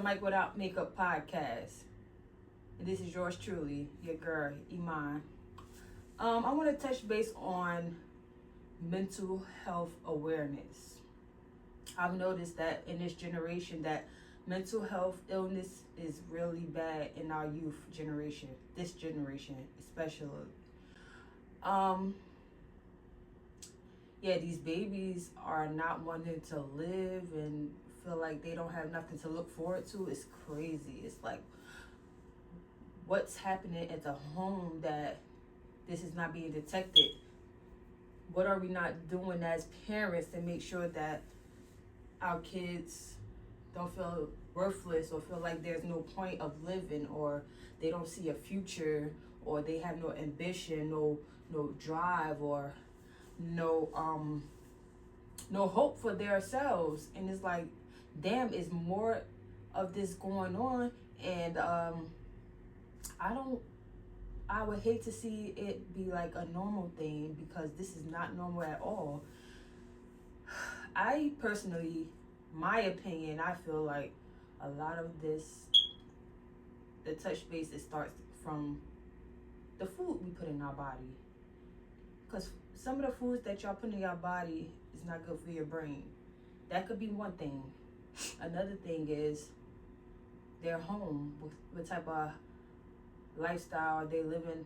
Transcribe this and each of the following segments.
Mike Without Makeup podcast. And this is yours truly, your girl, Iman. I want to touch base on mental health awareness. I've noticed that in this generation that mental health illness is really bad in our youth generation, this generation especially. Um, yeah, these babies are not wanting to live and feel like they don't have nothing to look forward to. It's crazy. It's like what's happening at the home that this is not being detected. What are we not doing as parents to make sure that our kids don't feel worthless or feel like there's no point of living, or they don't see a future, or they have no ambition, no drive, or no hope for themselves. And it's like, damn, is more of this going on. And I would hate to see it be like a normal thing, because this is not normal at all. I personally, my opinion, I feel like a lot of this, the touch base, it starts from the food we put in our body. Because some of the foods that y'all put in your body is not good for your brain. That could be one thing. Another thing is their home. What type of lifestyle are they living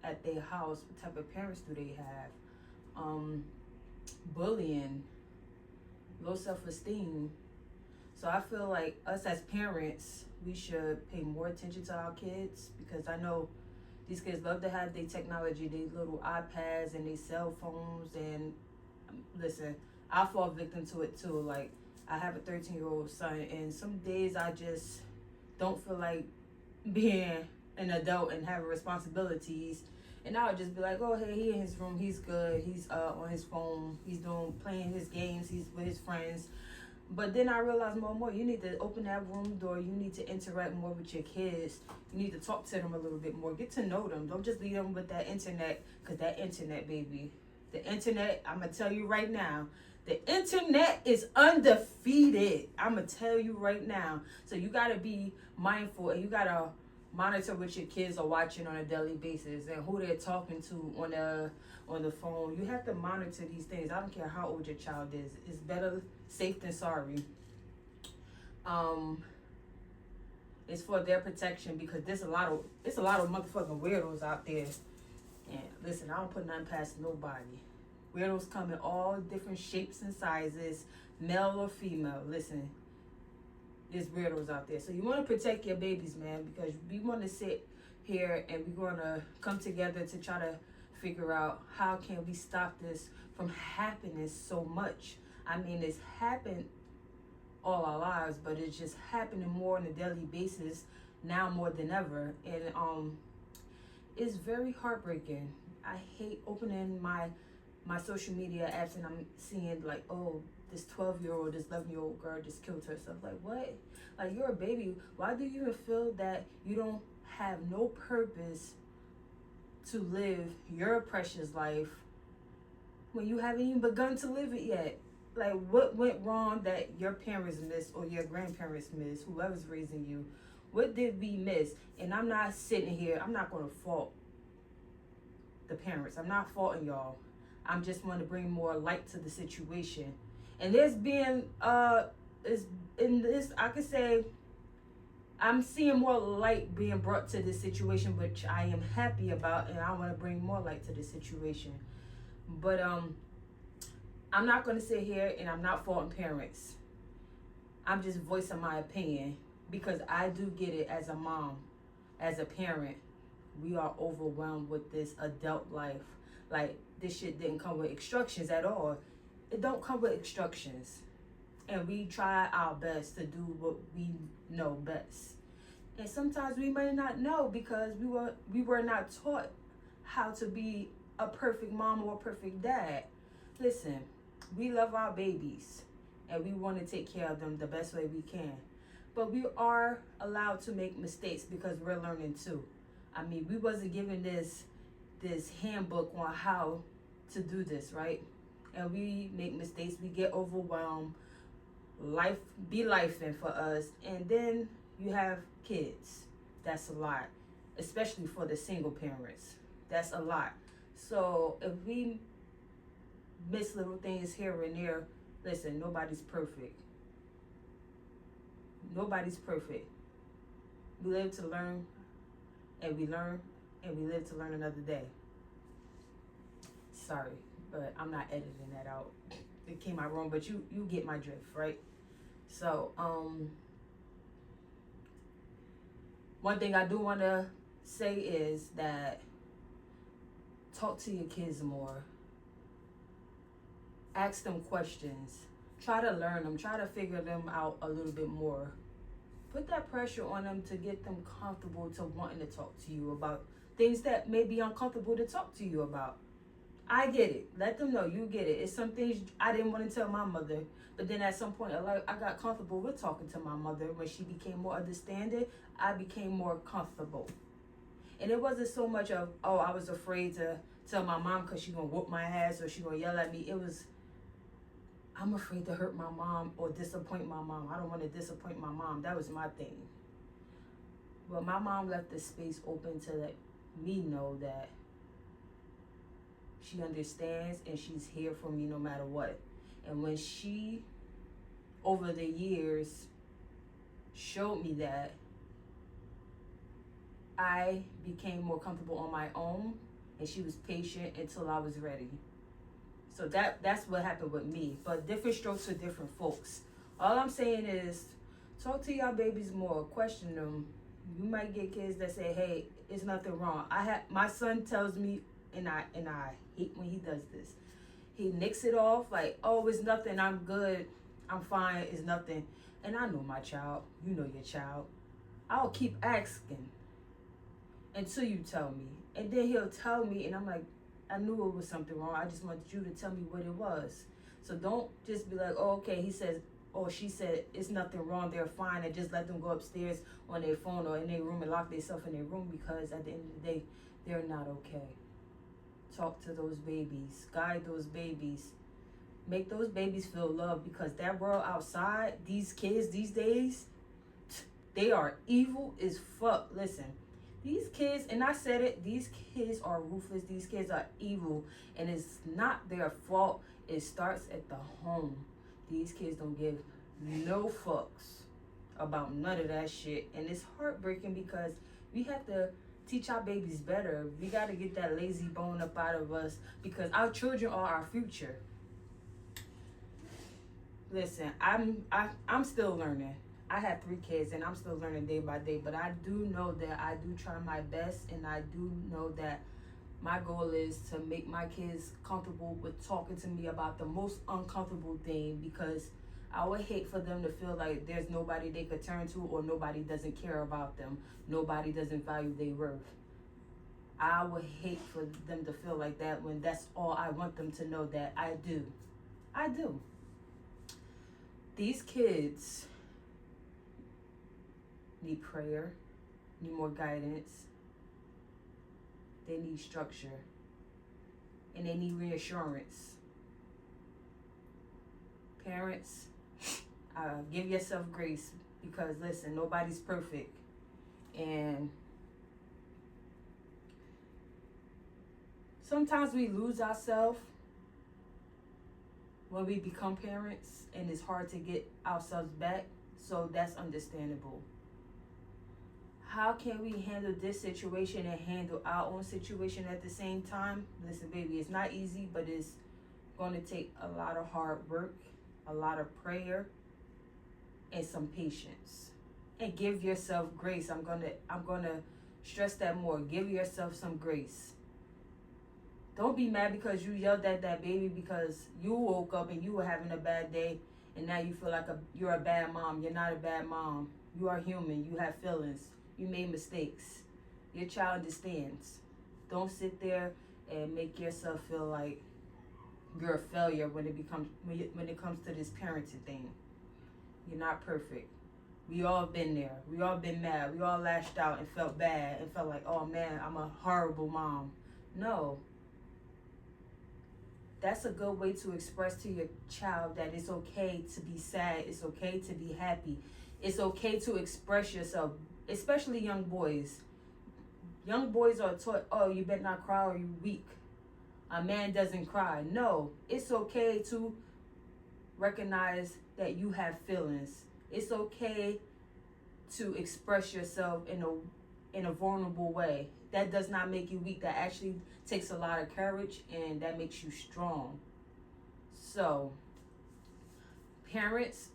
at their house? What type of parents do they have? Bullying, low self-esteem. So I feel like us as parents, we should pay more attention to our kids, because I know these kids love to have their technology, their little iPads and their cell phones. And listen, I fall victim to it too. Like, I have a 13-year-old son, and some days I just don't feel like being an adult and having responsibilities. And I would just be like, oh, hey, he in his room, he's good, he's on his phone, he's playing his games, he's with his friends. But then I realized more and more, you need to open that room door. You need to interact more with your kids. You need to talk to them a little bit more. Get to know them. Don't just leave them with that internet, because that internet, baby. The internet, I'm going to tell you right now, the internet is undefeated. I'm going to tell you right now. So you got to be mindful, and you got to monitor what your kids are watching on a daily basis and who they're talking to on the phone. You have to monitor these things. I don't care how old your child is. It's better safe than sorry. It's for their protection, because there's a lot of motherfucking weirdos out there. And listen, I don't put nothing past nobody. Weirdos come in all different shapes and sizes, male or female. Listen, there's weirdos out there. So you want to protect your babies, man, because we want to sit here and we're going to come together to try to figure out how can we stop this from happening so much. I mean, it's happened all our lives, but it's just happening more on a daily basis now more than ever. And it's very heartbreaking. I hate opening my social media apps and I'm seeing like, oh, this 12-year-old, this 11-year-old girl just killed herself. Like, what? Like, you're a baby. Why do you even feel that you don't have no purpose to live your precious life when you haven't even begun to live it yet? Like, what went wrong that your parents missed, or your grandparents missed, whoever's raising you? What did we miss? And I'm not sitting here, I'm not going to fault the parents. I'm not faulting y'all. I'm just want to bring more light to the situation. And there's been is in this, I could say, I'm seeing more light being brought to this situation, which I am happy about, and I want to bring more light to this situation. But I'm not going to sit here and I'm not faulting parents. I'm just voicing my opinion, because I do get it as a mom, as a parent. We are overwhelmed with this adult life. Like, this shit didn't come with instructions at all. It don't come with instructions. And we try our best to do what we know best. And sometimes we may not know, because we were not taught how to be a perfect mom or a perfect dad. Listen, we love our babies and we want to take care of them the best way we can. But we are allowed to make mistakes, because we're learning too. I mean, we wasn't given this handbook on how to do this, right? And we make mistakes, we get overwhelmed, life be lifing for us, and then you have kids. That's a lot, especially for the single parents. That's a lot. So if we miss little things here and there, listen, nobody's perfect. Nobody's perfect. We live to learn, and we learn, and we live to learn another day. Sorry, but I'm not editing that out. It came out wrong, but you get my drift, right? So, one thing I do want to say is that talk to your kids more. Ask them questions. Try to learn them. Try to figure them out a little bit more. Put that pressure on them to get them comfortable to wanting to talk to you about things that may be uncomfortable to talk to you about. I get it. Let them know you get it. It's some things I didn't want to tell my mother. But then at some point, I got comfortable with talking to my mother. When she became more understanding, I became more comfortable. And it wasn't so much of, oh, I was afraid to tell my mom because she's going to whoop my ass or she's going to yell at me. It was, I'm afraid to hurt my mom or disappoint my mom. I don't want to disappoint my mom. That was my thing. But my mom left the space open to let me know that she understands and she's here for me no matter what. And when she, over the years, showed me that, I became more comfortable on my own, and she was patient until I was ready. So that's what happened with me. But different strokes for different folks. All I'm saying is, talk to y'all babies more. Question them. You might get kids that say, "Hey, it's nothing wrong." My son tells me, and I hate when he does this. He nicks it off like, "Oh, it's nothing. I'm good. I'm fine. It's nothing." And I know my child. You know your child. I'll keep asking until you tell me. And then he'll tell me, and I'm like, I knew it was something wrong. I just wanted you to tell me what it was. So don't just be like, oh, okay, he says, or she said, it's nothing wrong, they're fine, and just let them go upstairs on their phone or in their room and lock themselves in their room, because at the end of the day, they're not okay. Talk to those babies. Guide those babies. Make those babies feel loved, because that world outside, these kids these days, they are evil as fuck. Listen. These kids, and I said it, these kids are ruthless. These kids are evil, and it's not their fault. It starts at the home. These kids don't give no fucks about none of that shit, and it's heartbreaking because we have to teach our babies better. We got to get that lazy bone up out of us, because our children are our future. Listen, I'm still learning. I have 3 kids, and I'm still learning day by day, but I do know that I do try my best, and I do know that my goal is to make my kids comfortable with talking to me about the most uncomfortable thing, because I would hate for them to feel like there's nobody they could turn to, or nobody doesn't care about them, nobody doesn't value their worth. I would hate for them to feel like that, when that's all I want them to know that I do. I do. These kids need prayer, need more guidance, they need structure, and they need reassurance. Parents, give yourself grace, because listen, nobody's perfect, and sometimes we lose ourselves when we become parents, and it's hard to get ourselves back, so that's understandable. How can we handle this situation and handle our own situation at the same time? Listen, baby, it's not easy, but it's going to take a lot of hard work, a lot of prayer, and some patience. And give yourself grace. I'm gonna stress that more. Give yourself some grace. Don't be mad because you yelled at that baby because you woke up and you were having a bad day, and now you feel like you're a bad mom. You're not a bad mom. You are human. You have feelings. You made mistakes. Your child understands. Don't sit there and make yourself feel like you're a failure when it comes to this parenting thing. You're not perfect. We all been there. We all been mad. We all lashed out and felt bad and felt like, oh man, I'm a horrible mom. No. that's a good way to express to your child that it's okay to be sad, it's okay to be happy, it's okay to express yourself, especially young boys. Young boys are taught, oh, you better not cry or you're weak. A man doesn't cry. No, it's okay to recognize that you have feelings. It's okay to express yourself in a vulnerable way. That does not make you weak. That actually takes a lot of courage, and that makes you strong. So, parents,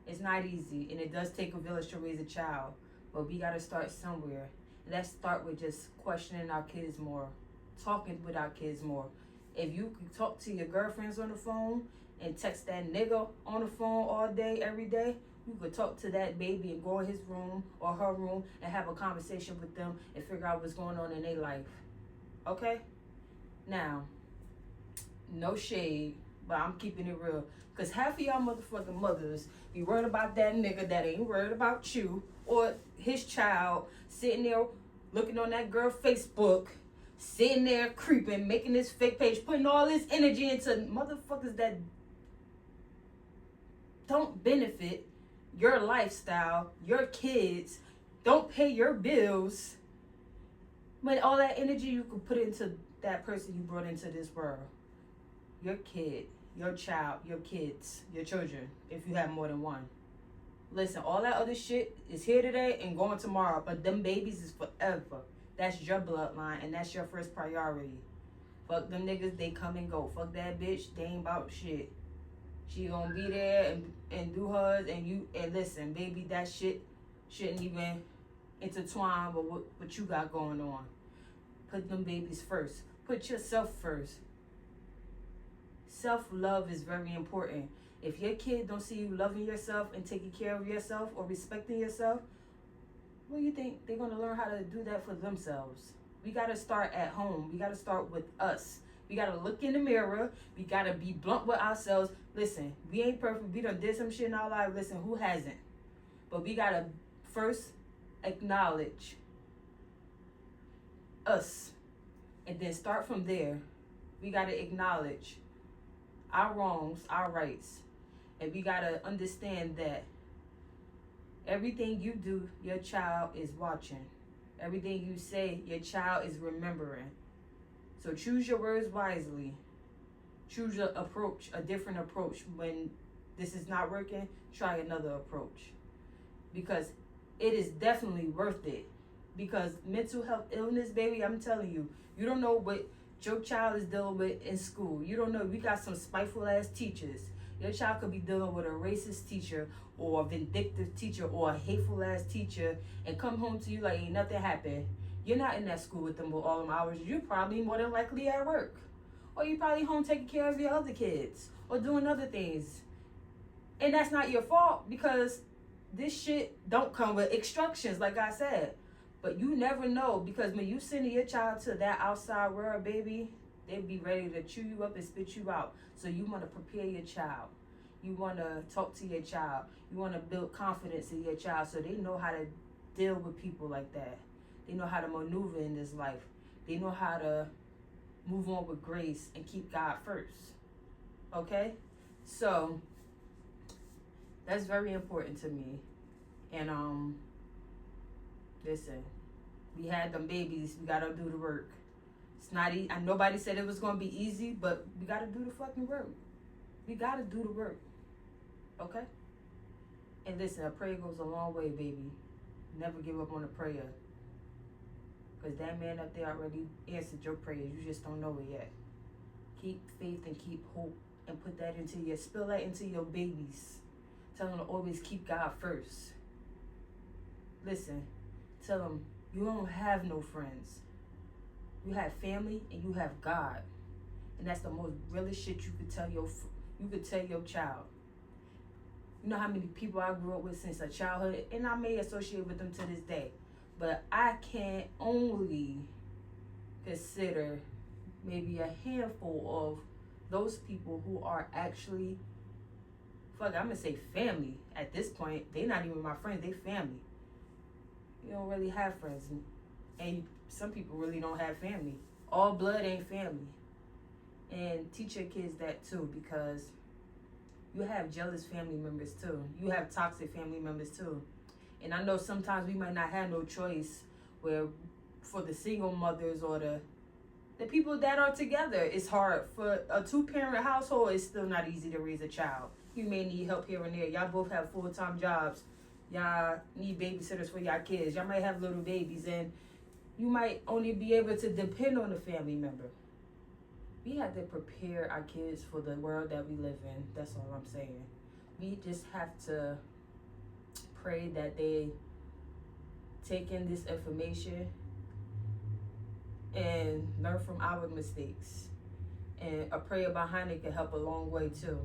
it's not easy, and it does take a village to raise a child, but we got to start somewhere. Let's start with just questioning our kids more, talking with our kids more. If you could talk to your girlfriends on the phone and text that nigga on the phone all day, every day, you could talk to that baby and go in his room or her room and have a conversation with them and figure out what's going on in their life. Okay? Now, no shade, but I'm keeping it real. Because half of y'all motherfucking mothers be worried about that nigga that ain't worried about you or his child sitting there looking on that girl Facebook, sitting there creeping, making this fake page, putting all this energy into motherfuckers that don't benefit your lifestyle, your kids, don't pay your bills, but all that energy you could put into that person you brought into this world. Your kid, your child, your kids, your children, if you have more than one. Listen, all that other shit is here today and going tomorrow, but them babies is forever. That's your bloodline, and that's your first priority. Fuck them niggas, they come and go. Fuck that bitch, they ain't about shit. She gonna be there and do hers, and listen, baby, that shit shouldn't even intertwine with what you got going on. Put them babies first. Put yourself first. Self-love is very important. If your kid don't see you loving yourself and taking care of yourself or respecting yourself, what do you think they're gonna learn how to do that for themselves? We gotta start at home. We gotta start with us. We gotta look in the mirror. We gotta be blunt with ourselves. Listen, we ain't perfect. We done did some shit in our life. Listen, who hasn't? But we gotta first acknowledge us. And then start from there. We gotta acknowledge our wrongs, our rights. And we gotta understand that everything you do, your child is watching. Everything you say, your child is remembering. So choose your words wisely. Choose your approach, a different approach. When this is not working, try another approach. Because it is definitely worth it. Because mental health illness, baby, I'm telling you, you don't know what your child is dealing with in school. You don't know. We got some spiteful ass teachers. Your child could be dealing with a racist teacher or a vindictive teacher or a hateful ass teacher and come home to you like ain't nothing happened. You're not in that school with them with all them hours. You're probably more than likely at work. Or you're probably home taking care of your other kids or doing other things. And that's not your fault because this shit don't come with instructions, like I said. But you never know, because when you send your child to that outside world, baby, they be ready to chew you up and spit you out. So you want to prepare your child. You want to talk to your child. You want to build confidence in your child so they know how to deal with people like that. They know how to maneuver in this life. They know how to move on with grace and keep God first. Okay? So that's very important to me. And listen, we had them babies. We gotta do the work. It's not easy. Nobody said it was gonna be easy, but we gotta do the fucking work. We gotta do the work. Okay? And listen, a prayer goes a long way, baby. Never give up on a prayer. Because that man up there already answered your prayers. You just don't know it yet. Keep faith and keep hope. And put that spill that into your babies. Tell them to always keep God first. Listen, tell them you don't have no friends. You have family and you have God. And that's the most realest shit you could tell your child. You know how many people I grew up with since a childhood, and I may associate with them to this day. But I can only consider maybe a handful of those people who are actually, I'm gonna say family at this point. They're not even my friends, they family. You don't really have friends. And some people really don't have family. All blood ain't family. And teach your kids that too, because you have jealous family members too. You have toxic family members too. And I know sometimes we might not have no choice, where for the single mothers or the people that are together, it's hard. For a 2-parent household, it's still not easy to raise a child. You may need help here and there. Y'all both have full-time jobs. Y'all need babysitters for y'all kids. Y'all might have little babies, and you might only be able to depend on a family member. We have to prepare our kids for the world that we live in. That's all I'm saying. We just have to pray that they take in this information and learn from our mistakes. And a prayer behind it can help a long way too.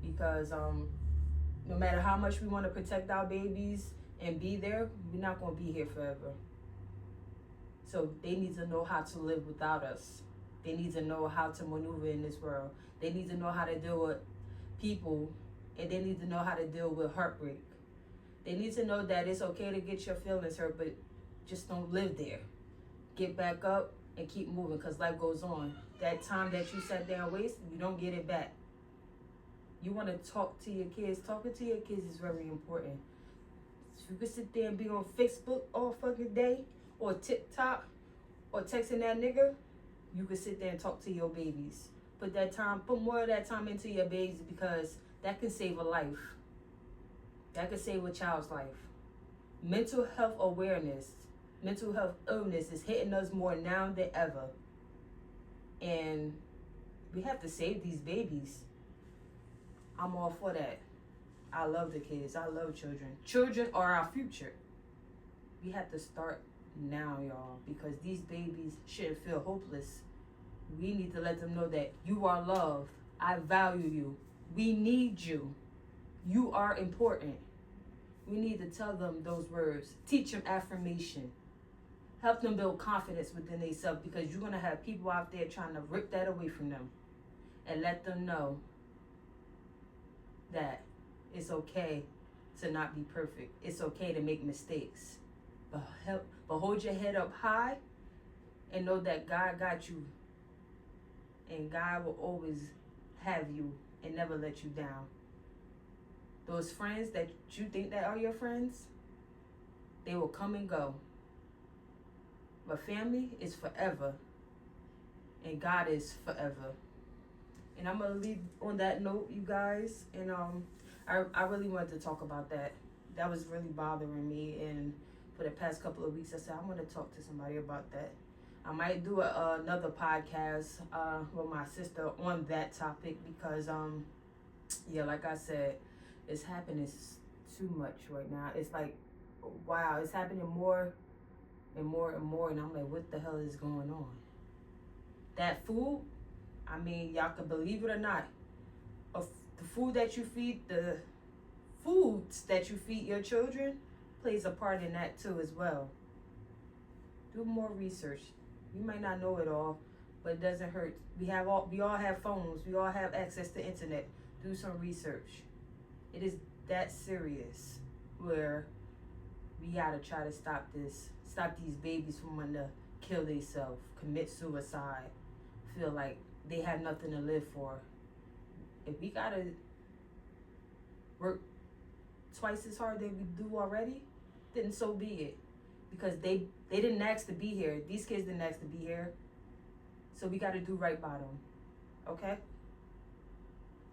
Because no matter how much we want to protect our babies and be there, we're not going to be here forever. So they need to know how to live without us. They need to know how to maneuver in this world. They need to know how to deal with people, and they need to know how to deal with heartbreak. They need to know that it's okay to get your feelings hurt, but just don't live there. Get back up and keep moving, because life goes on. That time that you sat there and wasted, you don't get it back. You want to talk to your kids. Talking to your kids is very important. If you could sit there and be on Facebook all fucking day, or TikTok, or texting that nigga, you could sit there and talk to your babies. Put more of that time into your babies, because that can save a life. That could save a child's life. Mental health awareness, mental health illness is hitting us more now than ever. And we have to save these babies. I'm all for that. I love the kids. I love children. Children are our future. We have to start now, y'all, because these babies shouldn't feel hopeless. We need to let them know that you are loved. I value you. We need you. You are important. We need to tell them those words. Teach them affirmation. Help them build confidence within themselves, because you're going to have people out there trying to rip that away from them. And let them know that it's okay to not be perfect. It's okay to make mistakes. But hold your head up high and know that God got you. And God will always have you and never let you down. Those friends that you think that are your friends, they will come and go. But family is forever. And God is forever. And I'm going to leave on that note, you guys. And I really wanted to talk about that. That was really bothering me. And for the past couple of weeks, I said, I want to talk to somebody about that. I might do another podcast with my sister on that topic, because, yeah, like I said, it's happening too much right now. It's like, wow, it's happening more and more and more. And I'm like, what the hell is going on? That food, I mean, y'all can believe it or not, the food that you feed, the foods that you feed your children plays a part in that too as well. Do more research. You might not know it all, but it doesn't hurt. We all have phones. We all have access to internet. Do some research. It is that serious, where we gotta try to stop this. Stop these babies from wanting to kill themselves, commit suicide, feel like they have nothing to live for. If we gotta work twice as hard than we do already, then so be it. Because they didn't ask to be here. These kids didn't ask to be here. So we gotta do right by them. Okay?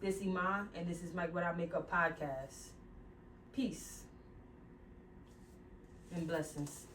This is Iman, and this is Mike What I Make Up podcast. Peace and blessings.